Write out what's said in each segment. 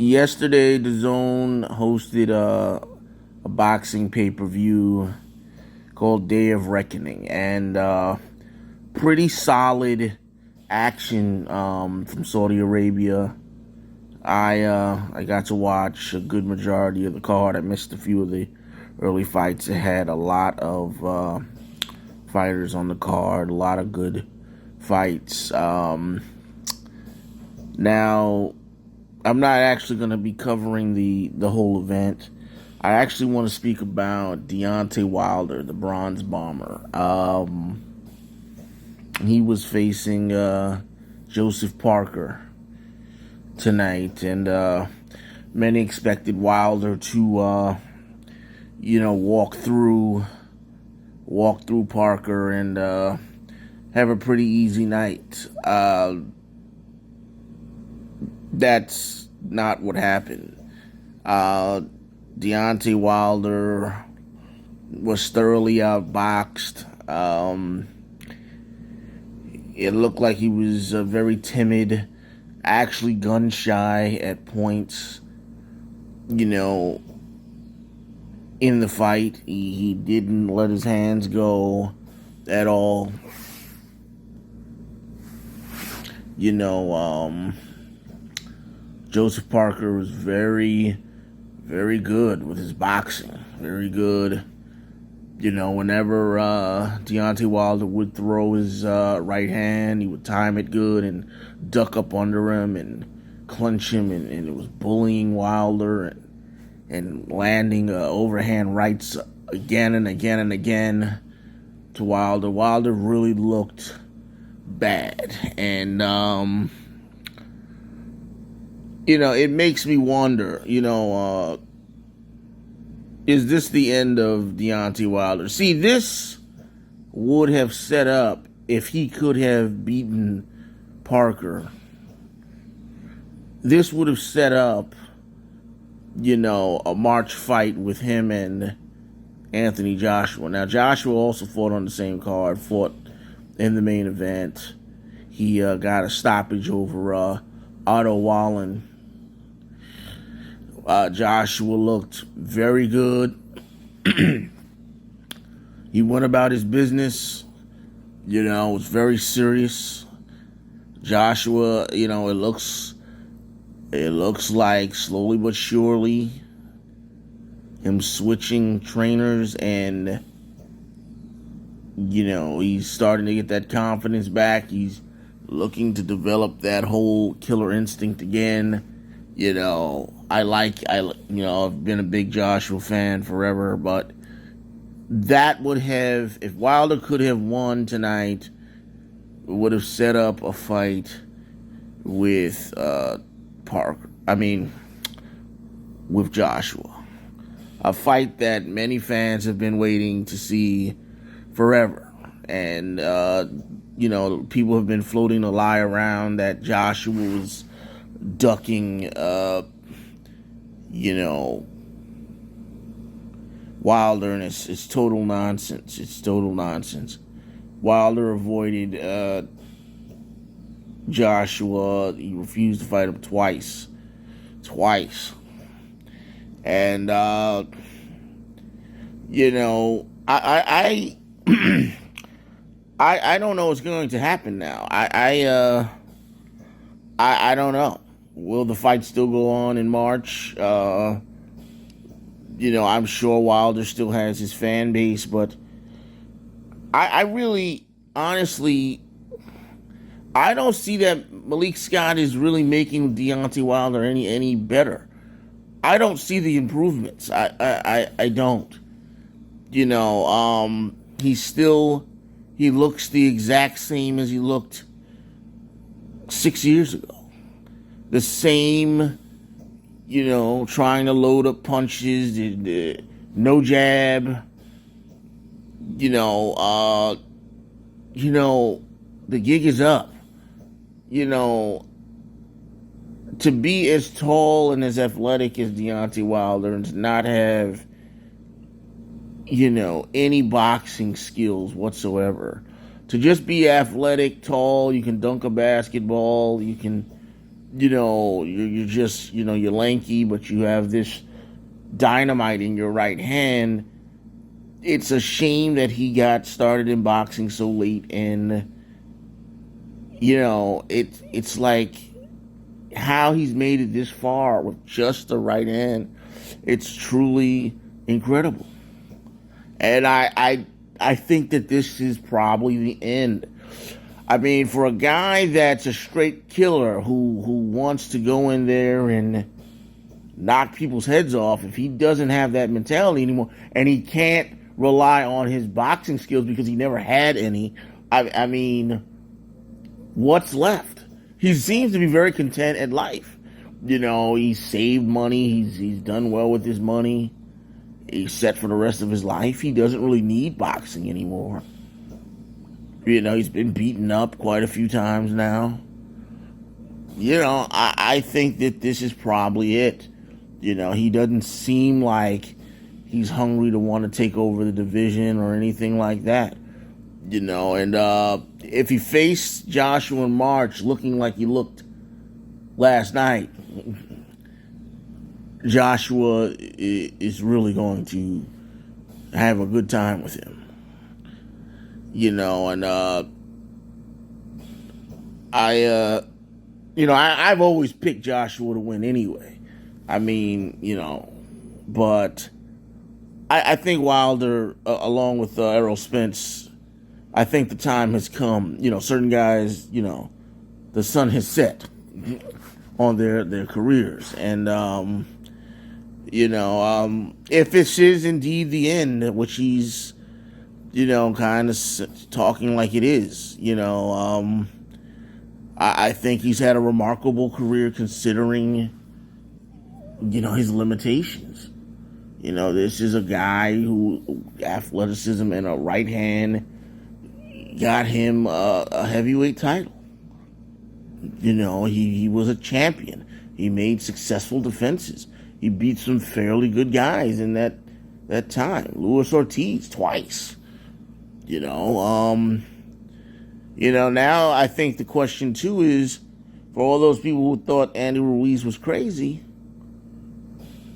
Yesterday, the Zone hosted a boxing pay-per-view called Day of Reckoning, and pretty solid action from Saudi Arabia. I got to watch a good majority of the card. I missed a few of the early fights. It had a lot of fighters on the card, a lot of good fights. Now, I'm not actually going to be covering the whole event. I actually want to speak about Deontay Wilder, the Bronze Bomber. He was facing Joseph Parker tonight, and many expected Wilder to, walk through Parker and have a pretty easy night. That's not what happened. Deontay Wilder was thoroughly outboxed. It looked like he was very timid, actually gun shy at points. In the fight, he didn't let his hands go at all. Joseph Parker was very, very good with his boxing. Very good. Whenever Deontay Wilder would throw his right hand, he would time it good and duck up under him and clinch him, and it was bullying Wilder and landing overhand rights again and again and again to Wilder. Wilder really looked bad, and it makes me wonder, is this the end of Deontay Wilder? See, this would have set up, if he could have beaten Parker, this would have set up, a March fight with him and Anthony Joshua. Now, Joshua also fought on the same card, fought in the main event. He got a stoppage over Otto Wallen. Joshua looked very good. He went about his business. Was very serious. Joshua, it looks like slowly but surely him switching trainers, and he's starting to get that confidence back. He's looking to develop that whole killer instinct again. I've been a big Joshua fan forever, but that would have, if Wilder could have won tonight, would have set up a fight with with Joshua. A fight that many fans have been waiting to see forever. And, people have been floating a lie around that Joshua was ducking, Wilder, and it's total nonsense. It's total nonsense. Wilder avoided Joshua. He refused to fight him twice. And, I I don't know what's going to happen now. I don't know. Will the fight still go on in March? I'm sure Wilder still has his fan base, but I really, honestly, I don't see that Malik Scott is really making Deontay Wilder any better. I don't see the improvements. I don't. He looks the exact same as he looked 6 years ago. The same, trying to load up punches, no jab. The gig is up. To be as tall and as athletic as Deontay Wilder and to not have, any boxing skills whatsoever. To just be athletic, tall, you can dunk a basketball, you can, you're just, you're lanky, but you have this dynamite in your right hand. It's a shame that he got started in boxing so late, and it's like how he's made it this far with just the right hand. It's truly incredible, and I think that this is probably the end. I mean, for a guy that's a straight killer who wants to go in there and knock people's heads off, if he doesn't have that mentality anymore, and he can't rely on his boxing skills because he never had any, I mean, what's left? He seems to be very content in life. He's saved money. He's done well with his money. He's set for the rest of his life. He doesn't really need boxing anymore. He's been beaten up quite a few times now. I think that this is probably it. He doesn't seem like he's hungry to want to take over the division or anything like that. And if he faced Joshua in March looking like he looked last night, Joshua is really going to have a good time with him. And I've always picked Joshua to win anyway. I mean, but I think Wilder, along with Errol Spence, I think the time has come. Certain guys, the sun has set on their careers, and if this is indeed the end, which he's kind of talking like it is, I think he's had a remarkable career considering his limitations. This is a guy who athleticism and a right hand got him a heavyweight title. He was a champion. He made successful defenses. He beat some fairly good guys in that time. Luis Ortiz twice. Now I think the question too is, for all those people who thought Andy Ruiz was crazy,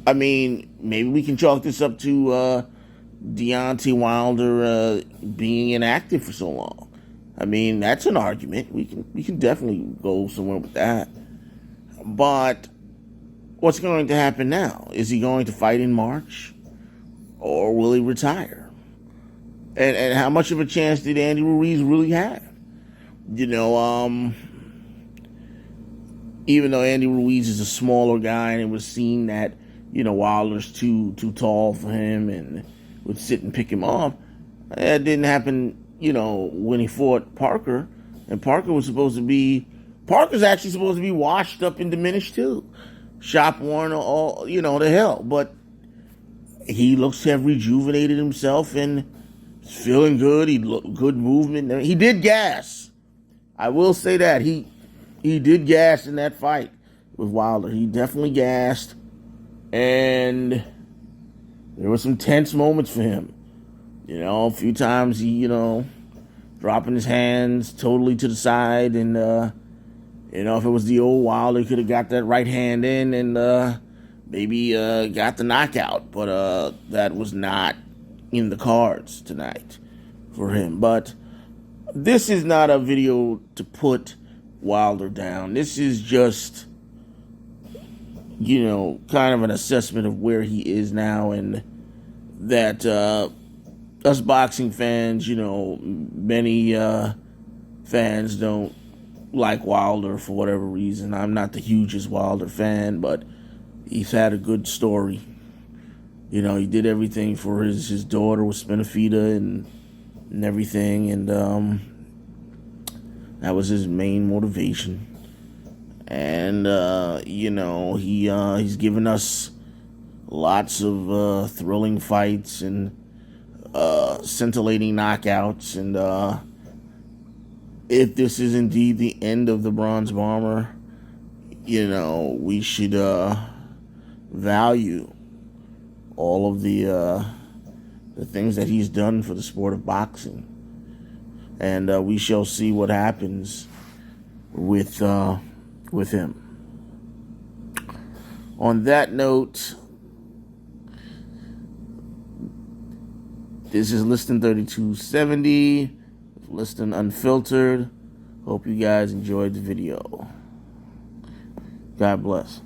I mean, maybe we can chalk this up to Deontay Wilder being inactive for so long. I mean, that's an argument. We can definitely go somewhere with that. But what's going to happen now? Is he going to fight in March, or will he retire? And how much of a chance did Andy Ruiz really have? Even though Andy Ruiz is a smaller guy, and it was seen that Wilder's too tall for him and would sit and pick him off, that didn't happen. When he fought Parker, and Parker's actually supposed to be washed up and diminished too, shop worn, all to hell. But he looks to have rejuvenated himself and feeling good. He looked good movement. He did gas. I will say that he did gas in that fight with Wilder. He definitely gassed, and there were some tense moments for him. A few times he, dropping his hands totally to the side, and if it was the old Wilder, he could have got that right hand in and maybe got the knockout. But that was not in the cards tonight for him. But this is not a video to put Wilder down. This is just, kind of an assessment of where he is now, and that us boxing fans, many fans don't like Wilder for whatever reason. I'm not the hugest Wilder fan, but he's had a good story. He did everything for his daughter with Spinafida and everything, and that was his main motivation. And he's given us lots of thrilling fights and scintillating knockouts, and if this is indeed the end of the Bronze Bomber, we should value all of the things that he's done for the sport of boxing, and we shall see what happens with him. On that note, this is Liston 3270, Liston Unfiltered. Hope you guys enjoyed the video. God bless.